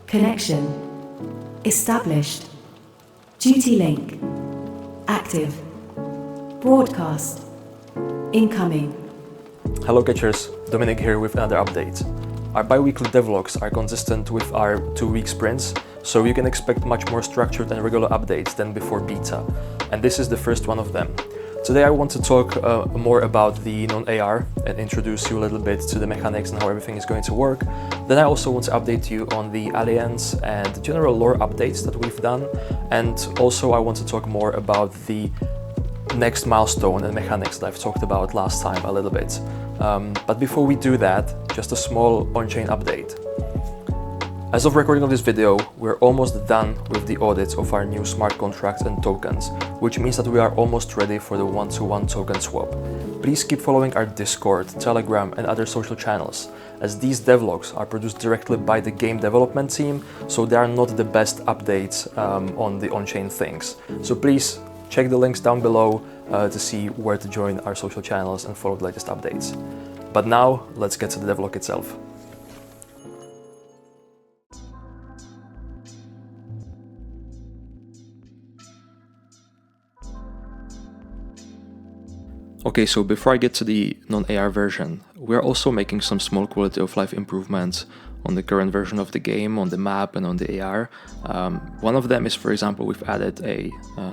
Connection established. Duty link active. Broadcast incoming. Hello catchers, Dominic here with another update. Our bi-weekly devlogs are consistent with our 2-week sprints, so you can expect much more structured and regular updates than before beta, and this is the first one of them. Today I want to talk more about the non-AR and introduce you a little bit to the mechanics and how everything is going to work. Then I also want to update you on the aliens and general lore updates that we've done, and also I want to talk more about the next milestone and mechanics that I've talked about last time a little bit. But before we do that, just a small on-chain update. As of recording of this video, we're almost done with the audit of our new smart contracts and tokens, which means that we are almost ready for the one-to-one token swap. Please keep following our Discord, Telegram and other social channels, as these devlogs are produced directly by the game development team, so they are not the best updates on the on-chain things. So please check the links down below to see where to join our social channels and follow the latest updates. But now, let's get to the devlog itself. Okay, so before I get to the non-AR version, we're also making some small quality of life improvements on the current version of the game, on the map and on the AR. One of them is, for example, we've added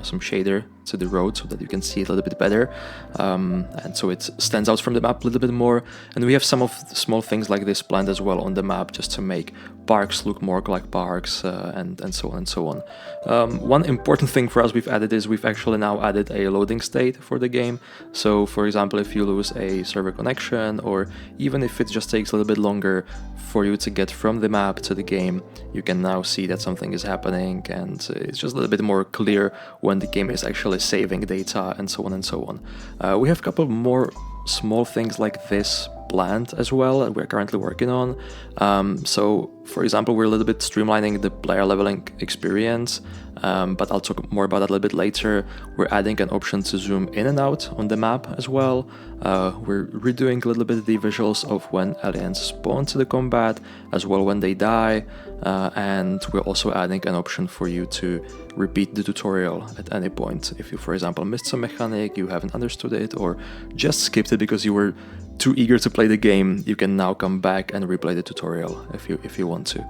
some shader to the road so that you can see it a little bit better, and so it stands out from the map a little bit more. And we have some of the small things like this planned as well on the map, just to make parks look more like parks, and so on and so on. One important thing for us we've added is we've actually now added a loading state for the game. So for example, if you lose a server connection, or even if it just takes a little bit longer for you to get from the map to the game, you can now see that something is happening, and it's just a little bit more clear when the game is actually saving data, and so on and so on. We have a couple more small things like this planned as well that we're currently working on. So for example, we're a little bit streamlining the player leveling experience, but I'll talk more about that a little bit later. We're adding an option to zoom in and out on the map as well. We're redoing a little bit the visuals of when aliens spawn to the combat, as well when they die, and we're also adding an option for you to repeat the tutorial at any point. If you, for example, missed some mechanic, you haven't understood it, or just skipped it because you were too eager to play the game, you can now come back and replay the tutorial if you want to.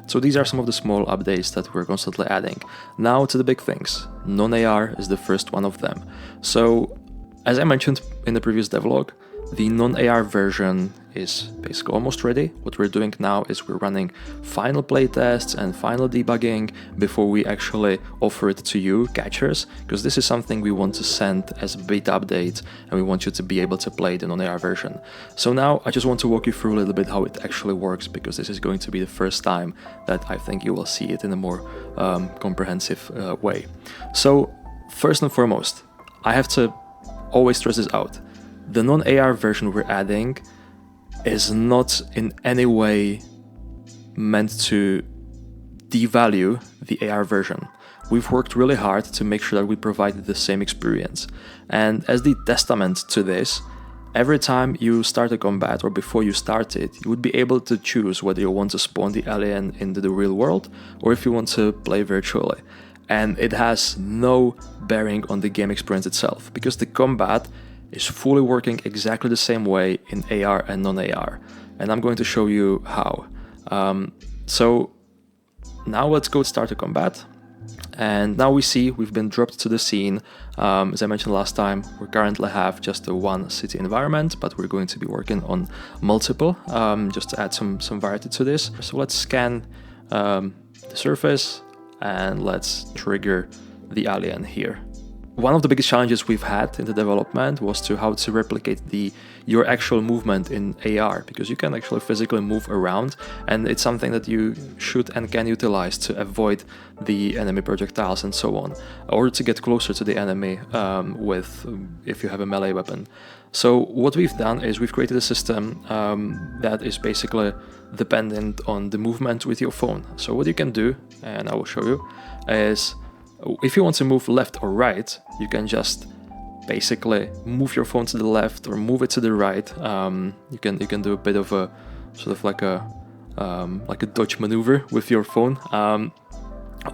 So these are some of the small updates that we're constantly adding. Now to the big things. Non-AR is the first one of them. So as I mentioned in the previous devlog, the non-AR version is basically almost ready. What we're doing now is we're running final playtests and final debugging before we actually offer it to you, catchers, because this is something we want to send as a beta update, and we want you to be able to play the non-AR version. So now I just want to walk you through a little bit how it actually works, because this is going to be the first time that I think you will see it in a more comprehensive way. So first and foremost, I have to always stress this out. The non-AR version we're adding is not in any way meant to devalue the AR version. We've worked really hard to make sure that we provide the same experience. And as the testament to this, every time you start a combat or before you start it, you would be able to choose whether you want to spawn the alien into the real world or if you want to play virtually. And it has no bearing on the game experience itself, because the combat is fully working exactly the same way in AR and non-AR, and I'm going to show you how. So now let's go start a combat, and now we see we've been dropped to the scene. As I mentioned last time, we currently have just a one city environment, but we're going to be working on multiple, just to add some variety to this. So let's scan the surface, and let's trigger the alien here. One of the biggest challenges we've had in the development was how to replicate your actual movement in AR, because you can actually physically move around, and it's something that you should and can utilize to avoid the enemy projectiles and so on, or to get closer to the enemy if you have a melee weapon. So what we've done is we've created a system that is basically dependent on the movement with your phone. So what you can do, and I will show you, is if you want to move left or right, you can just basically move your phone to the left or move it to the right. You can do a bit of a sort of like a like a dodge maneuver with your phone,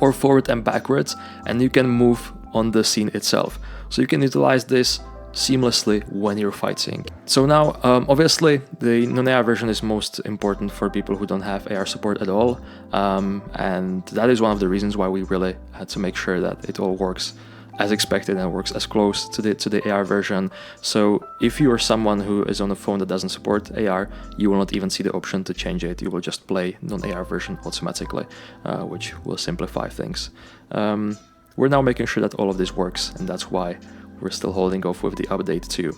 or forward and backwards, and you can move on the scene itself. So you can utilize this seamlessly when you're fighting. So now, obviously, the non-AR version is most important for people who don't have AR support at all, and that is one of the reasons why we really had to make sure that it all works as expected and works as close to the AR version. So if you are someone who is on a phone that doesn't support AR, you will not even see the option to change it. You will just play non-AR version automatically, which will simplify things. We're now making sure that all of this works, and that's why we're still holding off with the update too.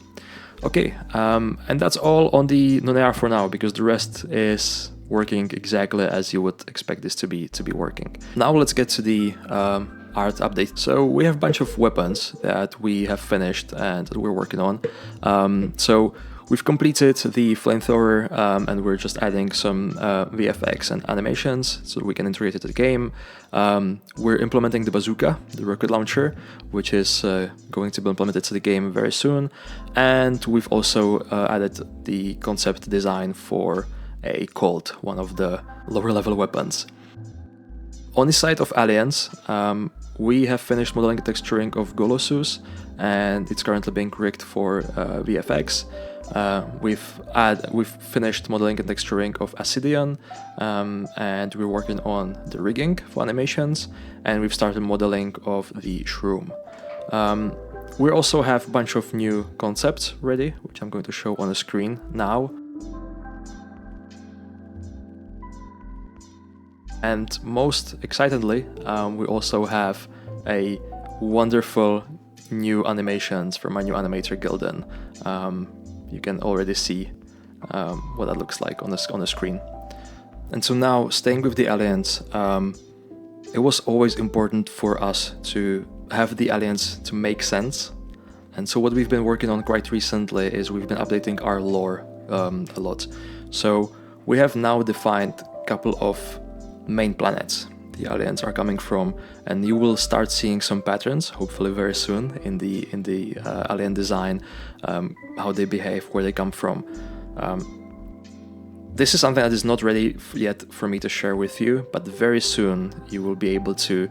Okay, and that's all on the non-AR for now, because the rest is working exactly as you would expect this to be working. Now let's get to the art update. So we have a bunch of weapons that we have finished and that we're working on. So we've completed the flamethrower, and we're just adding some VFX and animations so we can integrate it to the game. We're implementing the bazooka, the rocket launcher, which is going to be implemented to the game very soon. And we've also added the concept design for a Colt, one of the lower level weapons. On the side of aliens, we have finished modeling and texturing of Golosus, and it's currently being rigged for VFX. We've finished modeling and texturing of Ascidian, and we're working on the rigging for animations, and we've started modeling of the Shroom. We also have a bunch of new concepts ready, which I'm going to show on the screen now. And most excitedly, we also have a wonderful new animations from my new animator Gilden. You can already see what that looks like on the screen. And so now, staying with the aliens, it was always important for us to have the aliens to make sense. And so what we've been working on quite recently is we've been updating our lore a lot. So we have now defined a couple of main planets the aliens are coming from, and you will start seeing some patterns hopefully very soon in the alien design, how they behave, where they come from. This is something that is not ready yet for me to share with you, but very soon you will be able to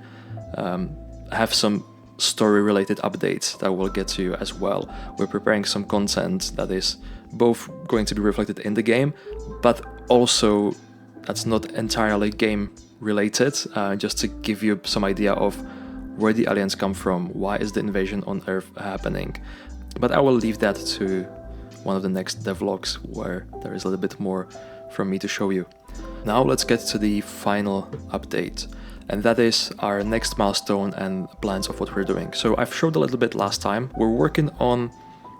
have some story related updates that will get to you as well. We're preparing some content that is both going to be reflected in the game, but also that's not entirely game related, just to give you some idea of where the aliens come from, why is the invasion on Earth happening. But I will leave that to one of the next devlogs where there is a little bit more from me to show you. Now let's get to the final update, and that is our next milestone and plans of what we're doing. So I've showed a little bit last time. We're working on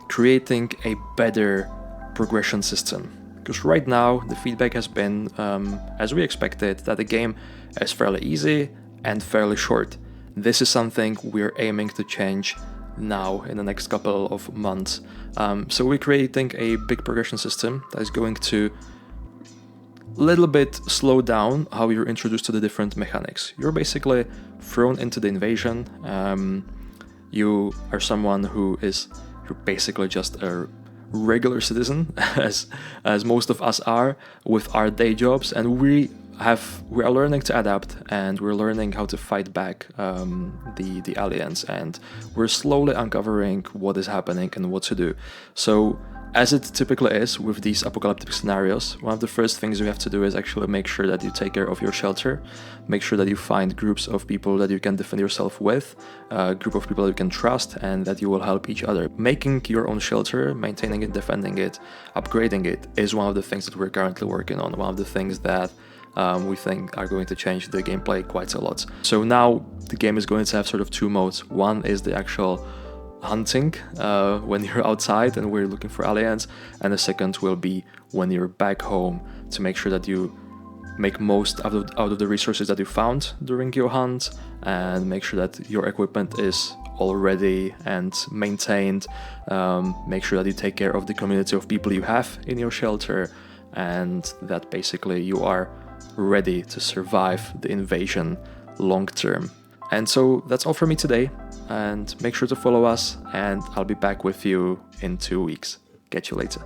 creating a better progression system. Because right now, the feedback has been, as we expected, that the game is fairly easy and fairly short. This is something we're aiming to change now in the next couple of months. So we're creating a big progression system that is going to little bit slow down how you're introduced to the different mechanics. You're basically thrown into the invasion. You are someone who is, you're basically just a regular citizen, as most of us are, with our day jobs, and we are learning to adapt, and we're learning how to fight back the aliens, and we're slowly uncovering what is happening and what to do. So as it typically is with these apocalyptic scenarios, one of the first things you have to do is actually make sure that you take care of your shelter, make sure that you find groups of people that you can defend yourself with, a group of people that you can trust, and that you will help each other. Making your own shelter, maintaining it, defending it, upgrading it is one of the things that we're currently working on, one of the things that we think are going to change the gameplay quite a lot. So now the game is going to have sort of two modes. One is the actual hunting when you're outside and we're looking for aliens, and the second will be when you're back home, to make sure that you make most out of the resources that you found during your hunt, and make sure that your equipment is all ready and maintained, make sure that you take care of the community of people you have in your shelter, and that basically you are ready to survive the invasion long term. And so that's all for me today, and make sure to follow us, and I'll be back with you in 2 weeks. Catch you later.